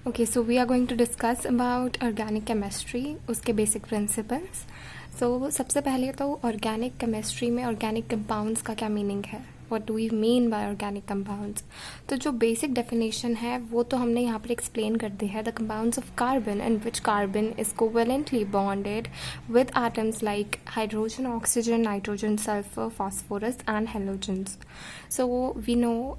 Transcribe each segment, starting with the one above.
Okay, so we are going to discuss about organic chemistry, उसके basic principles. So सबसे पहले तो organic chemistry में organic compounds का क्या meaning है? What do we mean by organic compounds? तो जो basic definition है वो तो हमने यहाँ पर explain कर दी है. The compounds of carbon in which carbon is covalently bonded with atoms like hydrogen, oxygen, nitrogen, sulfur, phosphorus and halogens. So we know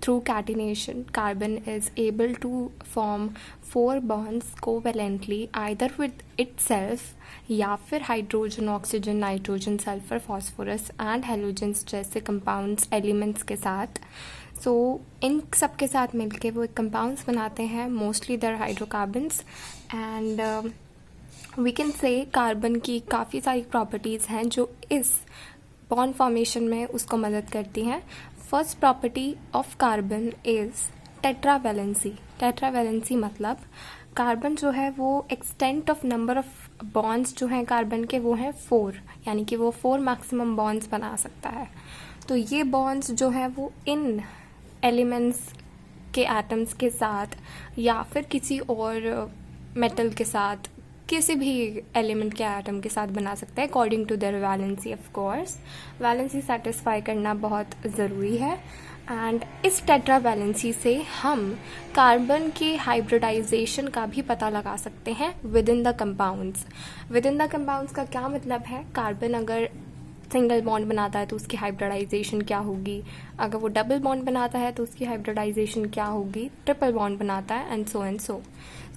through catenation carbon is able to form 4 bonds covalently either with itself या फिर hydrogen, oxygen, nitrogen, sulphur, phosphorus and halogens जैसे compounds elements के साथ. सो इन सब के साथ मिलके वो एक कंपाउंड्स बनाते हैं. Mostly they're hydrocarbons and we can say carbon की काफ़ी सारी प्रॉपर्टीज़ हैं जो इस बॉन्ड फॉर्मेशन में उसको मदद करती हैं. First property of carbon is tetravalency. Tetravalency मतलब कार्बन जो है वो extent of number of bonds जो हैं कार्बन के वो हैं 4, यानी कि वो 4 मैक्सिमम बॉन्ड्स बना सकता है. तो ये बॉन्ड्स जो हैं वो इन एलिमेंट्स के एटम्स के साथ या फिर किसी और मेटल के साथ किसी भी एलिमेंट के एटम के साथ बना सकते हैं according to their valency. Of course valency satisfy करना बहुत ज़रूरी है. एंड इस टेट्रावैलेंसी से हम कार्बन के हाइब्रिडाइजेशन का भी पता लगा सकते हैं with in the compounds. With in the compounds का क्या मतलब है? कार्बन अगर सिंगल बॉन्ड बनाता है तो उसकी हाइब्रिडाइजेशन क्या होगी, अगर वो डबल बॉन्ड बनाता है तो उसकी हाइब्रिडाइजेशन क्या होगी, ट्रिपल बॉन्ड बनाता है एंड सो.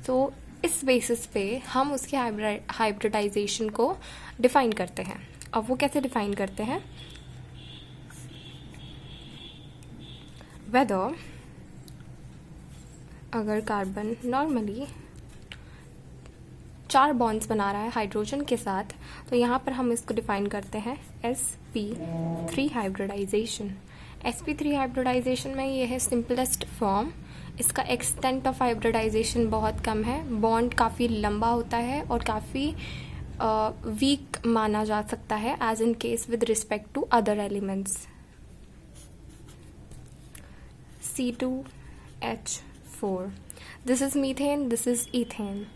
सो इस बेसिस पे हम उसकी हाइब्रिडाइजेशन को डिफाइन करते हैं. अब वो कैसे डिफाइन करते हैं? वेदर अगर कार्बन नॉर्मली 4 बॉन्ड्स बना रहा है हाइड्रोजन के साथ तो यहाँ पर हम इसको डिफाइन करते हैं sp3 हाइब्रिडाइजेशन. sp3 हाइब्रिडाइजेशन में ये है सिंपलेस्ट फॉर्म. इसका एक्सटेंट ऑफ हाइब्रिडाइजेशन बहुत कम है. बॉन्ड काफ़ी लंबा होता है और काफ़ी वीक माना जा सकता है as in case with respect to other elements. C2H4. This is methane, this is ethane.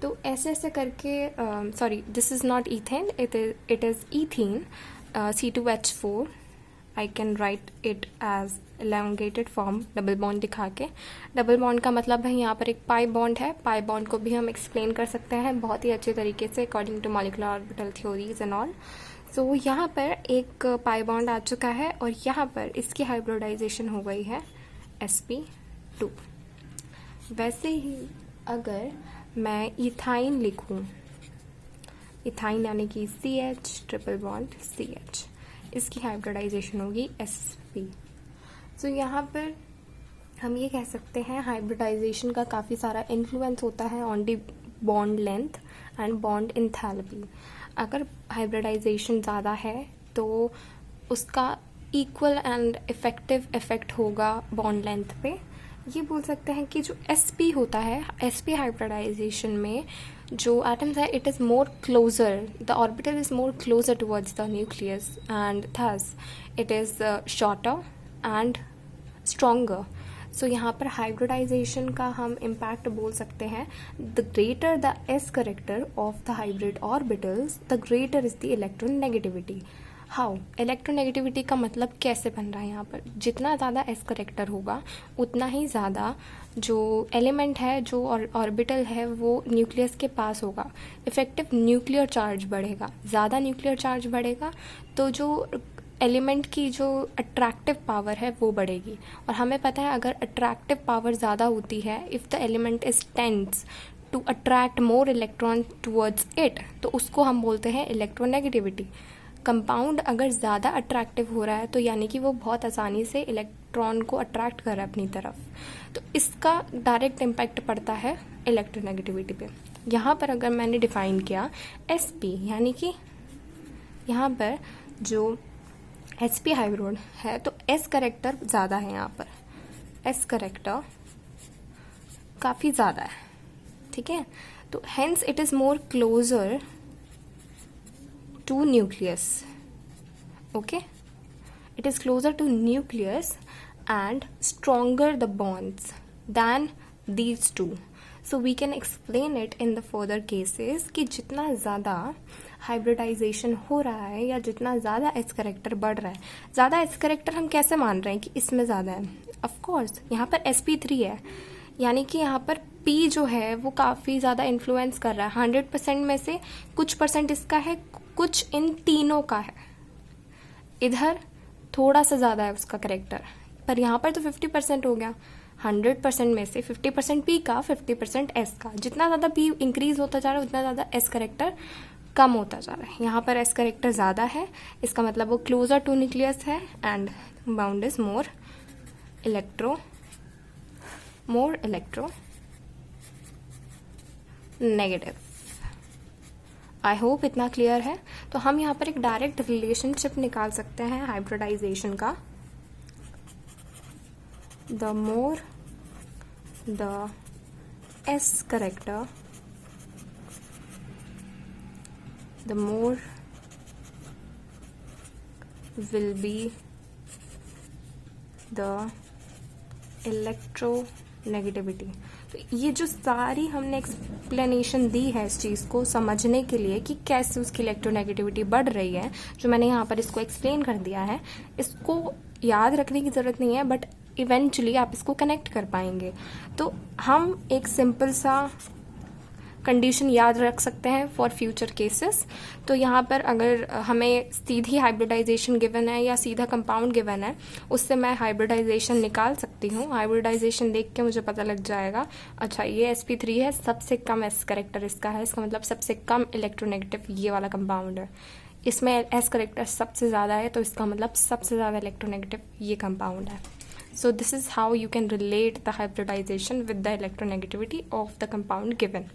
तो ऐसे ऐसे करके sorry this is not ethane, it is ethene. C2H4 I can write it as elongated form double bond दिखा के. Double bond का मतलब है यहाँ पर एक पाई बॉन्ड है. पाई बॉन्ड को भी हम एक्सप्लेन कर सकते हैं बहुत ही अच्छे तरीके से according to molecular orbital theories and all. So यहाँ पर एक पाई बॉन्ड आ चुका है और यहाँ पर इसकी हाइब्रिडाइजेशन हो गई है sp2. वैसे ही अगर मैं इथाइन लिखूँ, इथाइन यानी कि CH ट्रिपल बॉन्ड CH, इसकी हाइब्रिडाइजेशन होगी sp. सो यहाँ पर हम ये कह सकते हैं हाइब्रिडाइजेशन का काफ़ी सारा इन्फ्लुएंस होता है on the bond length and bond enthalpy. अगर हाइब्रिडाइजेशन ज़्यादा है तो उसका इक्वल एंड इफेक्टिव इफेक्ट होगा बॉन्ड लेंथ पे. ये बोल सकते हैं कि जो sp होता है, sp हाइब्रिडाइजेशन में जो एटम्स है it is more closer, the orbital is more closer towards the nucleus and thus it is shorter and stronger. So यहाँ पर हाइब्रिडाइजेशन का हम इम्पैक्ट बोल सकते हैं the greater the s character of the hybrid orbitals the greater is the electronegativity. How? Electronegativity का मतलब कैसे बन रहा है यहाँ पर? जितना ज़्यादा s करेक्टर होगा उतना ही ज़्यादा जो एलिमेंट है, जो ऑर्बिटल है वो न्यूक्लियस के पास होगा. इफेक्टिव न्यूक्लियर चार्ज बढ़ेगा. ज़्यादा न्यूक्लियर चार्ज बढ़ेगा तो जो एलिमेंट की जो अट्रैक्टिव पावर है वो बढ़ेगी. और हमें पता है अगर अट्रैक्टिव पावर ज़्यादा होती है, if the element is tends to attract more electron towards it, तो उसको हम बोलते हैं इलेक्ट्रोनेगेटिविटी. कंपाउंड अगर ज़्यादा अट्रैक्टिव हो रहा है तो यानी कि वो बहुत आसानी से इलेक्ट्रॉन को अट्रैक्ट कर रहा है अपनी तरफ, तो इसका डायरेक्ट इम्पैक्ट पड़ता है इलेक्ट्रोनेगेटिविटी पे. यहाँ पर अगर मैंने डिफाइन किया sp यानी कि यहाँ पर जो sp हाइब्रिड है तो s करेक्टर ज़्यादा है. यहाँ पर s करेक्टर काफ़ी ज़्यादा है, ठीक है. तो hence it is more closer to nucleus. Okay, it is closer to nucleus and stronger the bonds than these two. So we can explain it in the further cases कि जितना ज़्यादा hybridisation हो रहा है या जितना ज़्यादा एस करेक्टर बढ़ रहा है, ज़्यादा एस करेक्टर हम कैसे मान रहे हैं कि इसमें ज़्यादा है? ऑफ कोर्स यहाँ पर sp3 है, यानी कि यहाँ पर p जो है वो काफ़ी ज़्यादा इन्फ्लुएंस कर रहा है. 100% में से कुछ परसेंट इसका है, कुछ इन तीनों का है. इधर थोड़ा सा ज़्यादा है उसका करेक्टर, पर यहाँ पर तो 50% हो गया. 100% में से 50% P का, 50% S का. जितना ज़्यादा P इंक्रीज होता जा रहा है उतना ज़्यादा S करेक्टर कम होता जा रहा है. यहाँ पर S करेक्टर ज़्यादा है, इसका मतलब वो क्लोजर टू न्यूक्लियस है and bound is more electro negative. I hope इतना क्लियर है. तो हम यहाँ पर एक डायरेक्ट रिलेशनशिप निकाल सकते हैं हाइब्रिडाइजेशन का. The more the S character, the more will be the electronegativity. तो ये जो सारी हमने एक्सप्लेनेशन दी है इस चीज़ को समझने के लिए कि कैसे उसकी इलेक्ट्रोनेगेटिविटी बढ़ रही है, जो मैंने यहाँ पर इसको एक्सप्लेन कर दिया है, इसको याद रखने की ज़रूरत नहीं है, बट इवेंचुअली आप इसको कनेक्ट कर पाएंगे. तो हम एक सिंपल सा कंडीशन याद रख सकते हैं फॉर फ्यूचर केसेस. तो यहाँ पर अगर हमें सीधी हाइब्रिडाइजेशन गिवन है या सीधा कंपाउंड गिवन है, उससे मैं हाइब्रिडाइजेशन निकाल सकती हूँ. हाइब्रिडाइजेशन देख के मुझे पता लग जाएगा, अच्छा ये sp3 है, सबसे कम एस करेक्टर इसका है, इसका मतलब सबसे कम इलेक्ट्रोनेगेटिव ये वाला कंपाउंड है. इसमें एस करेक्टर सबसे ज़्यादा है, तो इसका मतलब सबसे ज़्यादा इलेक्ट्रोनेगेटिव ये कंपाउंड है. So this is how you can relate the hybridization with the electronegativity of the compound given.